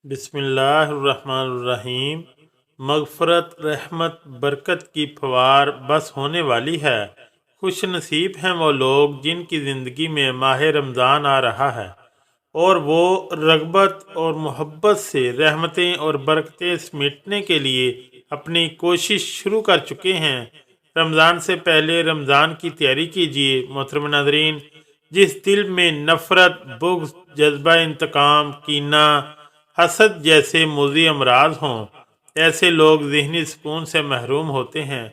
بسم اللہ الرحمن الرحیم۔ مغفرت، رحمت، برکت کی پھوار بس ہونے والی ہے۔ خوش نصیب ہیں وہ لوگ جن کی زندگی میں ماہ رمضان آ رہا ہے اور وہ رغبت اور محبت سے رحمتیں اور برکتیں سمیٹنے کے لیے اپنی کوشش شروع کر چکے ہیں۔ رمضان سے پہلے رمضان کی تیاری کیجیے۔ محترم ناظرین، جس دل میں نفرت، بغض، جذبہ انتقام، کینہ، حسد جیسے موذی امراض ہوں، ایسے لوگ ذہنی سکون سے محروم ہوتے ہیں،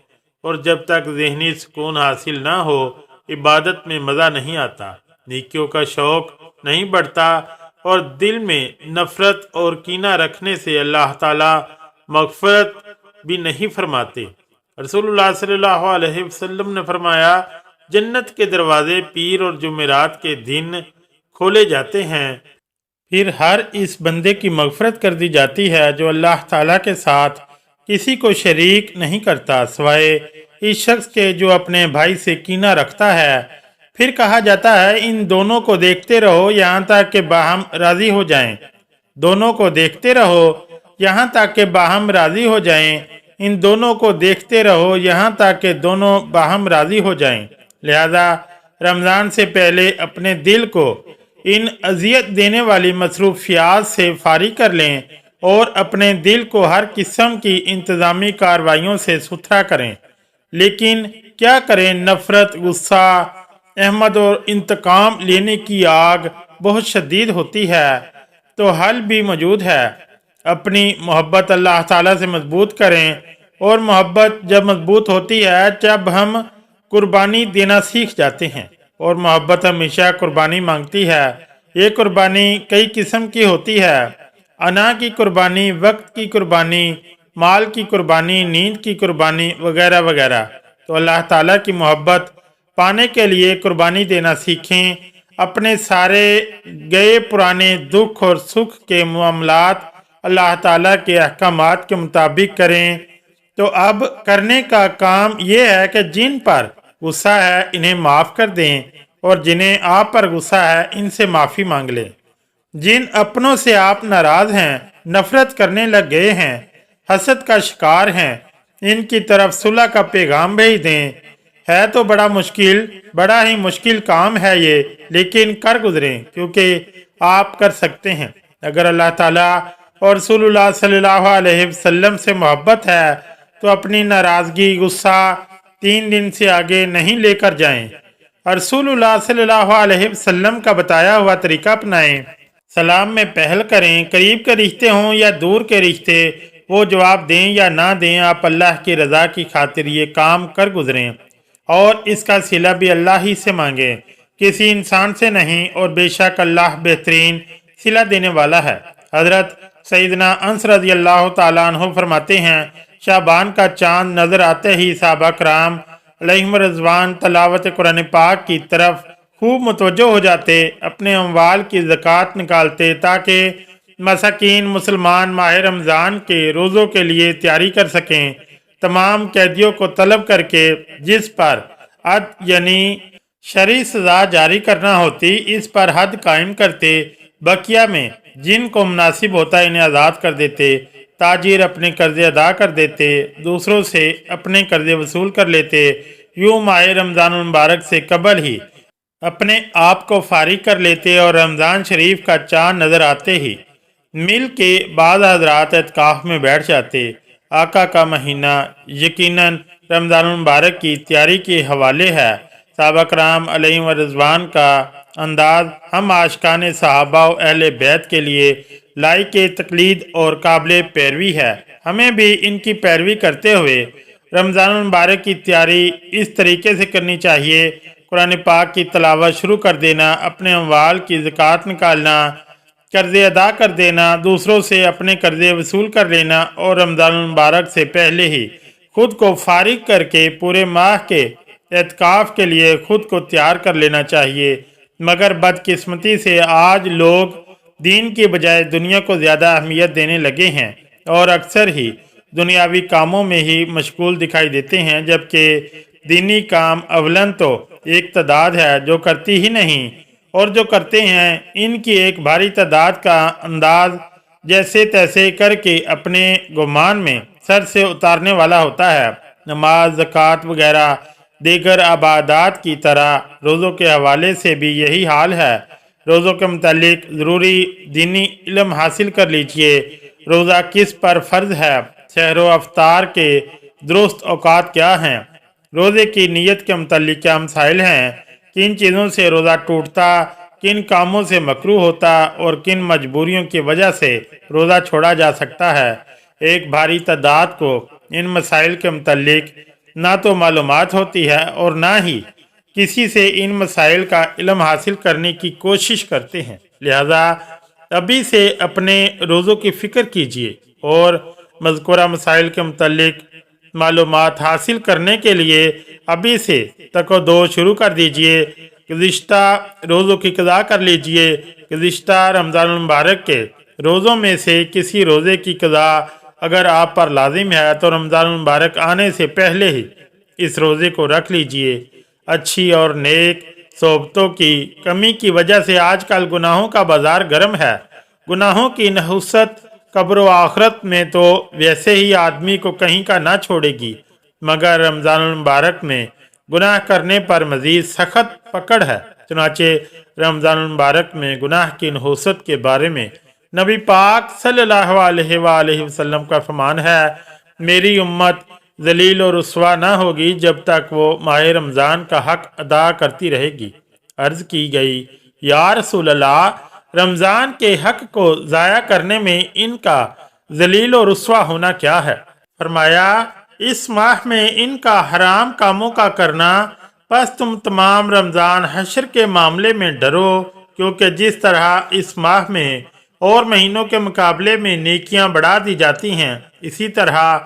اور جب تک ذہنی سکون حاصل نہ ہو عبادت میں مزہ نہیں آتا، نیکیوں کا شوق نہیں بڑھتا، اور دل میں نفرت اور کینہ رکھنے سے اللہ تعالیٰ مغفرت بھی نہیں فرماتے۔ رسول اللہ صلی اللہ علیہ وسلم نے فرمایا، جنت کے دروازے پیر اور جمعرات کے دن کھولے جاتے ہیں، پھر ہر اس بندے کی مغفرت کر دی جاتی ہے جو اللہ تعالیٰ کے ساتھ کسی کو شریک نہیں کرتا سوائے اس شخص کے جو اپنے بھائی سے کینہ رکھتا ہے۔ پھر کہا جاتا ہے، ان دونوں کو دیکھتے رہو یہاں تک کہ باہم راضی ہو جائیں۔ دونوں کو دیکھتے رہو یہاں تک کہ باہم راضی ہو جائیں۔ ان دونوں کو دیکھتے رہو یہاں تک کہ دونوں باہم راضی ہو جائیں۔ لہذا رمضان سے پہلے اپنے دل کو ان اذیت دینے والی مصروفیات سے فارغ کر لیں اور اپنے دل کو ہر قسم کی انتظامی کارروائیوں سے ستھرا کریں۔ لیکن کیا کریں، نفرت، غصہ، احمد اور انتقام لینے کی آگ بہت شدید ہوتی ہے۔ تو حل بھی موجود ہے، اپنی محبت اللہ تعالیٰ سے مضبوط کریں، اور محبت جب مضبوط ہوتی ہے جب ہم قربانی دینا سیکھ جاتے ہیں، اور محبت ہمیشہ قربانی مانگتی ہے۔ یہ قربانی کئی قسم کی ہوتی ہے، انا کی قربانی، وقت کی قربانی، مال کی قربانی، نیند کی قربانی وغیرہ وغیرہ۔ تو اللہ تعالیٰ کی محبت پانے کے لیے قربانی دینا سیکھیں، اپنے سارے گئے پرانے دکھ اور سکھ کے معاملات اللہ تعالیٰ کے احکامات کے مطابق کریں۔ تو اب کرنے کا کام یہ ہے کہ جن پر غصہ ہے انہیں معاف کر دیں، اور جنہیں آپ پر غصہ ہے ان سے معافی مانگ لیں۔ جن اپنوں سے آپ ناراض ہیں، نفرت کرنے لگ گئے ہیں، حسد کا شکار ہیں، ان کی طرف صلح کا پیغام بھیج دیں۔ ہے تو بڑا ہی مشکل کام ہے یہ، لیکن کر گزریں کیونکہ آپ کر سکتے ہیں۔ اگر اللہ تعالیٰ اور رسول اللہ صلی اللہ علیہ وسلم سے محبت ہے تو اپنی ناراضگی، غصہ 3 دن سے آگے نہیں لے کر جائیں۔ رسول اللہ صلی اللہ علیہ وسلم کا بتایا ہوا طریقہ اپنائیں۔ سلام میں پہل کریں، قریب کے رشتے ہوں یا دور کے رشتے، وہ جواب دیں یا نہ دیں، آپ اللہ کی رضا کی خاطر یہ کام کر گزریں، اور اس کا صلہ بھی اللہ ہی سے مانگیں، کسی انسان سے نہیں، اور بے شک اللہ بہترین صلہ دینے والا ہے۔ حضرت سیدنا انس رضی اللہ تعالیٰ عنہ فرماتے ہیں، شعبان کا چاند نظر آتے ہی صحابہ کرام علیہم رضوان تلاوت قرآن پاک کی طرف خوب متوجہ ہو جاتے، اپنے اموال کی زکوٰۃ نکالتے تاکہ مساکین مسلمان ماہ رمضان کے روزوں کے لیے تیاری کر سکیں۔ تمام قیدیوں کو طلب کر کے جس پر حد یعنی شرعی سزا جاری کرنا ہوتی اس پر حد قائم کرتے، بقیہ میں جن کو مناسب ہوتا انہیں آزاد کر دیتے، تاجر اپنے قرضے ادا کر دیتے، دوسروں سے اپنے قرضے وصول کر لیتے۔ یوں ماہ رمضان المبارک سے قبل ہی اپنے آپ کو فارغ کر لیتے، اور رمضان شریف کا چاند نظر آتے ہی مل کے بعض حضرات اعتکاف میں بیٹھ جاتے۔ آقا کا مہینہ یقیناً رمضان المبارک کی تیاری کے حوالے ہے۔ صحابہ کرام علیہم رضوان کا انداز ہم عاشقان صحابہ و اہل بیت کے لیے لائق تقلید اور قابل پیروی ہے۔ ہمیں بھی ان کی پیروی کرتے ہوئے رمضان المبارک کی تیاری اس طریقے سے کرنی چاہیے۔ قرآن پاک کی تلاوت شروع کر دینا، اپنے اموال کی زکوٰۃ نکالنا، قرضے ادا کر دینا، دوسروں سے اپنے قرضے وصول کر لینا، اور رمضان المبارک سے پہلے ہی خود کو فارغ کر کے پورے ماہ کے اعتکاف کے لیے خود کو تیار کر لینا چاہیے۔ مگر بدقسمتی سے آج لوگ دین کی بجائے دنیا کو زیادہ اہمیت دینے لگے ہیں، اور اکثر ہی دنیاوی کاموں میں ہی مشغول دکھائی دیتے ہیں، جبکہ دینی کام اولاً تو ایک تعداد ہے جو کرتی ہی نہیں، اور جو کرتے ہیں ان کی ایک بھاری تعداد کا انداز جیسے تیسے کر کے اپنے گمان میں سر سے اتارنے والا ہوتا ہے۔ نماز، زکوٰۃ وغیرہ دیگر عبادات کی طرح روزوں کے حوالے سے بھی یہی حال ہے۔ روزوں کے متعلق ضروری دینی علم حاصل کر لیجئے۔ روزہ کس پر فرض ہے؟ سحر و افطار کے درست اوقات کیا ہیں؟ روزے کی نیت کے متعلق کیا مسائل ہیں؟ کن چیزوں سے روزہ ٹوٹتا، کن کاموں سے مکروہ ہوتا اور کن مجبوریوں کی وجہ سے روزہ چھوڑا جا سکتا ہے؟ ایک بھاری تعداد کو ان مسائل کے متعلق نہ تو معلومات ہوتی ہے اور نہ ہی کسی سے ان مسائل کا علم حاصل کرنے کی کوشش کرتے ہیں۔ لہذا ابھی سے اپنے روزوں کی فکر کیجیے اور مذکورہ مسائل کے متعلق معلومات حاصل کرنے کے لیے ابھی سے تک و دو شروع کر دیجیے۔ گزشتہ روزوں کی قضا کر لیجیے۔ گزشتہ رمضان المبارک کے روزوں میں سے کسی روزے کی قضا اگر آپ پر لازم ہے تو رمضان المبارک آنے سے پہلے ہی اس روزے کو رکھ لیجیے۔ اچھی اور نیک صحبتوں کی کمی کی وجہ سے آج کل گناہوں کا بازار گرم ہے۔ گناہوں کی نحوست قبر و آخرت میں تو ویسے ہی آدمی کو کہیں کا نہ چھوڑے گی، مگر رمضان المبارک میں گناہ کرنے پر مزید سخت پکڑ ہے۔ چنانچہ رمضان المبارک میں گناہ کی نحوست کے بارے میں نبی پاک صلی اللہ علیہ وآلہ وسلم کا فرمان ہے، میری امت ذلیل و رسوا نہ ہوگی جب تک وہ ماہ رمضان کا حق ادا کرتی رہے گی۔ عرض کی گئی، یا رسول اللہ، رمضان کے حق کو ضائع کرنے میں ان کا ذلیل و رسوا ہونا کیا ہے؟ فرمایا، اس ماہ میں ان کا حرام کاموں کا کرنا، پس تم تمام رمضان حشر کے معاملے میں ڈرو، کیونکہ جس طرح اس ماہ میں اور مہینوں کے مقابلے میں نیکیاں بڑھا دی جاتی ہیں، اسی طرح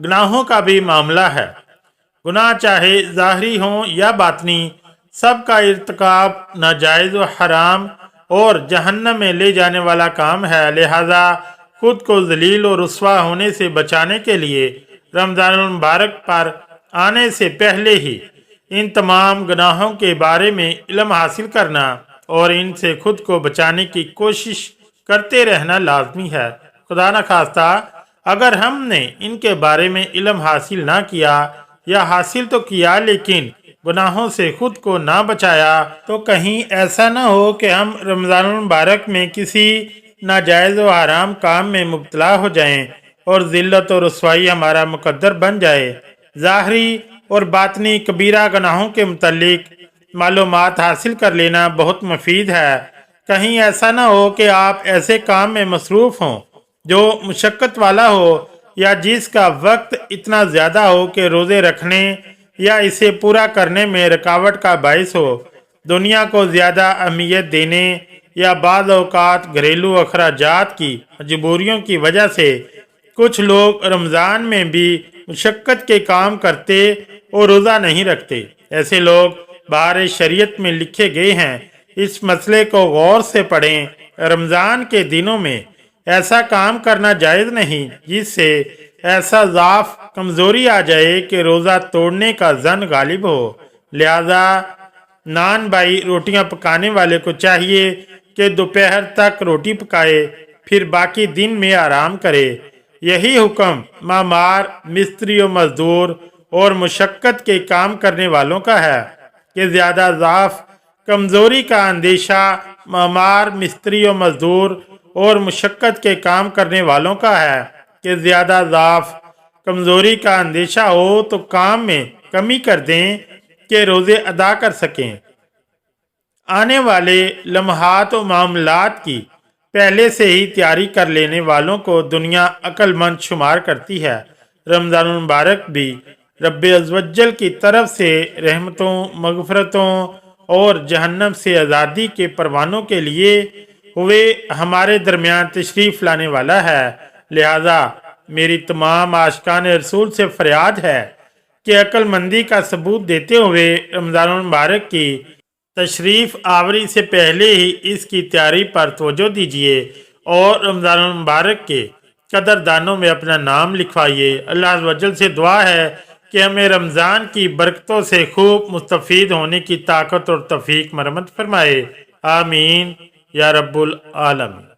گناہوں کا بھی معاملہ ہے۔ گناہ چاہے ظاہری ہوں یا باطنی، سب کا ارتکاب ناجائز و حرام اور جہنم میں لے جانے والا کام ہے۔ لہذا خود کو ذلیل و رسوا ہونے سے بچانے کے لیے رمضان المبارک پر آنے سے پہلے ہی ان تمام گناہوں کے بارے میں علم حاصل کرنا اور ان سے خود کو بچانے کی کوشش کرتے رہنا لازمی ہے۔ خدا نخواستہ اگر ہم نے ان کے بارے میں علم حاصل نہ کیا یا حاصل تو کیا لیکن گناہوں سے خود کو نہ بچایا تو کہیں ایسا نہ ہو کہ ہم رمضان المبارک میں کسی ناجائز و حرام کام میں مبتلا ہو جائیں اور ذلت و رسوائی ہمارا مقدر بن جائے۔ ظاہری اور باطنی کبیرہ گناہوں کے متعلق معلومات حاصل کر لینا بہت مفید ہے۔ کہیں ایسا نہ ہو کہ آپ ایسے کام میں مصروف ہوں جو مشقت والا ہو یا جس کا وقت اتنا زیادہ ہو کہ روزے رکھنے یا اسے پورا کرنے میں رکاوٹ کا باعث ہو۔ دنیا کو زیادہ اہمیت دینے یا بعض اوقات گھریلو اخراجات کی مجبوریوں کی وجہ سے کچھ لوگ رمضان میں بھی مشقت کے کام کرتے اور روزہ نہیں رکھتے۔ ایسے لوگ بہار شریعت میں لکھے گئے ہیں۔ اس مسئلے کو غور سے پڑھیں۔ رمضان کے دنوں میں ایسا کام کرنا جائز نہیں جس سے ایسا ضعف کمزوری آ جائے کہ روزہ توڑنے کا ظن غالب ہو۔ لہذا نان بائی روٹیاں پکانے والے کو چاہیے کہ دوپہر تک روٹی پکائے، پھر باقی دن میں آرام کرے۔ یہی حکم معمار، مستری و مزدور اور مشقت کے کام کرنے والوں کا ہے کہ زیادہ ضعف کمزوری کا اندیشہ معمار، مستری و مزدور اور مشقت کے کام کرنے والوں کا ہے کہ زیادہ ضعف کمزوری کا اندیشہ ہو تو کام میں کمی کر دیں کہ روزے ادا کر سکیں۔ آنے والے لمحات و معاملات کی پہلے سے ہی تیاری کر لینے والوں کو دنیا عقل مند شمار کرتی ہے۔ رمضان المبارک بھی رب عزوجل کی طرف سے رحمتوں، مغفرتوں اور جہنم سے آزادی کے پروانوں کے لیے ہوئے ہمارے درمیان تشریف لانے والا ہے۔ لہذا میری تمام عاشقان رسول سے فریاد ہے کہ عقل مندی کا ثبوت دیتے ہوئے رمضان المبارک کی تشریف آوری سے پہلے ہی اس کی تیاری پر توجہ دیجیے اور رمضان المبارک کے قدردانوں میں اپنا نام لکھوائیے۔ اللہ عز و جل سے دعا ہے کہ ہمیں رمضان کی برکتوں سے خوب مستفید ہونے کی طاقت اور توفیق مرحمت فرمائے۔ آمین یا رب العالمین۔